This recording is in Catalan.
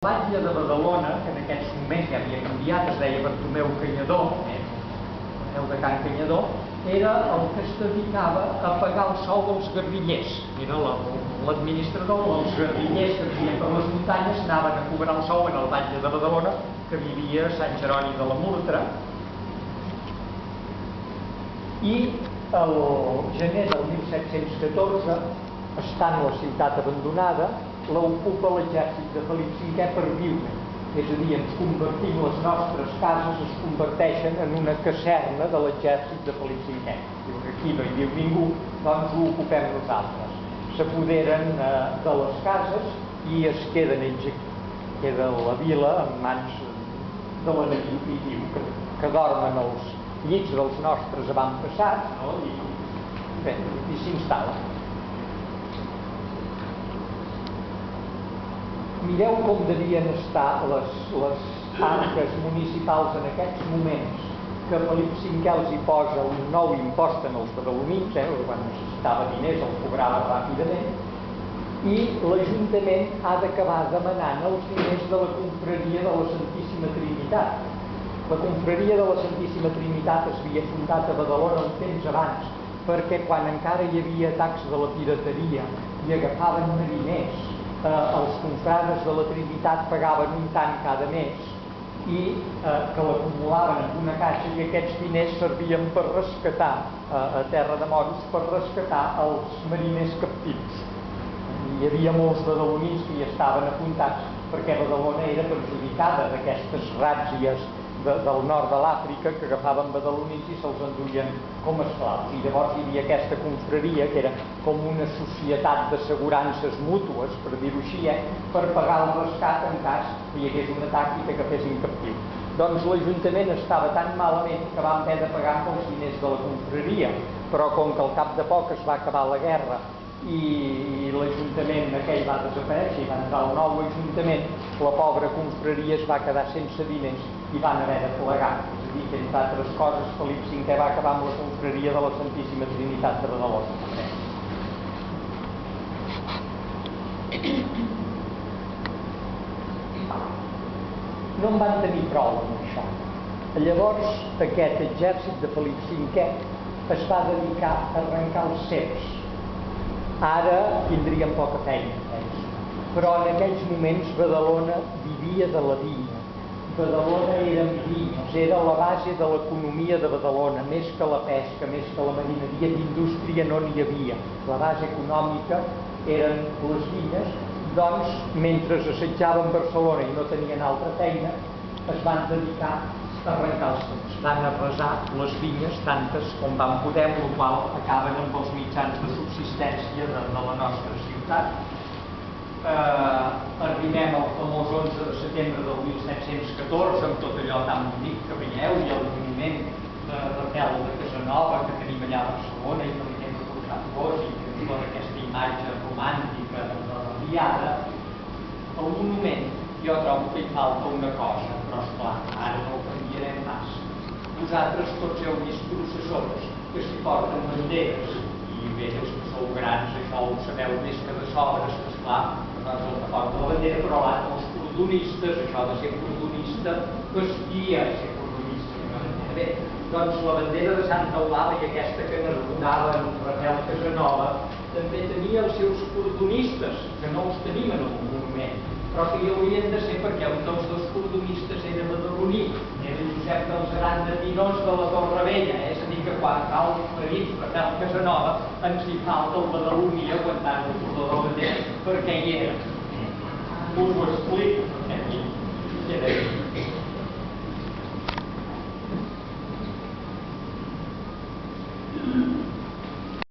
La batlle de Badalona, que en aquests moments ja havia canviat, es deia Bartomeu Canyador, el de Can Canyador, era el que es dedicava a pagar el sou dels guerrillers. Era l'administrador, els guerrillers que vivien per les muntanyes anaven a cobrar el sou en el batlle de Badalona, que vivia a Sant Jeroni de la Murtra. I el gener del 1714, estant la ciutat abandonada, l'ocupa l'exèrcit de Felip V per viure. És a dir, ens convertim, les nostres cases es converteixen en una caserna de l'exèrcit de Felip V. Diu que aquí no hi viu ningú, doncs ho ocupem nosaltres. S'apoderen de les cases i es queden ells aquí. Queda la vila en mans de l'enemic i diu que dormen els llits dels nostres avantpassats, no? I s'instal·la. Mireu com devien estar les arques municipals en aquests moments que Felip V els hi posa un nou impost en els badalonins, quan necessitava diners el cobrava ràpidament, i l'Ajuntament ha d'acabar demanant els diners de la confraria de la Santíssima Trinitat. La confraria de la Santíssima Trinitat es havia fundat a Badalona un temps abans, perquè quan encara hi havia atacs de la pirateria i agafaven mariners, els confrares de la Trinitat pagaven un tant cada mes i que l'acumulaven en una caixa, i aquests diners servien per rescatar a Terra de Moros, per rescatar els mariners captius. Hi havia molts badalonins que hi estaven apuntats perquè Badalona era perjudicada d'aquestes ràtzies del nord de l'Àfrica que agafaven badalonins i se'ls enduien com esclaus. I llavors hi havia aquesta confraria, que era com una societat d'assegurances mútues, per dir-ho així, per pagar el rescat en cas que hi hagués un atac i que agafessin captiu. Doncs l'Ajuntament estava tan malament que van haver de pagar amb els diners de la confraria, però com que al cap de poc es va acabar la guerra i l'Ajuntament aquell va desaparèixer i va entrar el nou Ajuntament, la pobra confraria es va quedar sense diners i van haver de plegar. És a dir, que entre altres coses Felip V va acabar amb la confraria de la Santíssima Trinitat de Badalona. No en van tenir prou amb això. Llavors aquest exèrcit de Felip V es va dedicar a arrencar els ceps. Ara tindrien poca feina, però en aquells moments Badalona vivia de la vinya. Badalona eren vinyes, era la base de l'economia de Badalona, més que la pesca, més que la marineria, d'indústria no n'hi havia. La base econòmica eren les vinyes, doncs mentre assetjaven Barcelona i no tenien altra feina, es van dedicar a arrencar els ceps. Van arrasar les vinyes, tantes com van poder, amb la qual acaben amb els mitjans de subsistència de la nostra ciutat. Arribem al famós 11 de setembre del 1714, amb tot allò tan bonic que veieu, i el moviment de Rafael de Casanova que tenim allà a Barcelona, i que li hem portat flors, i que diuen aquesta imatge romàntica de la Diada. El monument, jo trobo que hi falta una cosa, però esclar, ara no ho canviarem pas. Vosaltres tots heu vist processons que s'hi porten banderes, i bé, els que sou grans, això ho sabeu més que de sobres, que esclar, nosaltres el que porta la bandera, però els cordonistes, això de ser cordonista, que espia ser cordonista. Bé, doncs la bandera de Santa Eulàlia i aquesta que n'arrugava en Rafael Casanova també tenia els seus cordonistes, que no els tenim en el monument, però que hi haurien de ser perquè un dels dos cordonistes era badaloní, era Josep dels Aranda Tinós de la Torre Vella, és a dir, que quan cal ferit Rafael Casanova ens hi falta el badaloní aguantant el cordó de la bandera perquè hi era. Us ho explico, perquè aquí queda bé.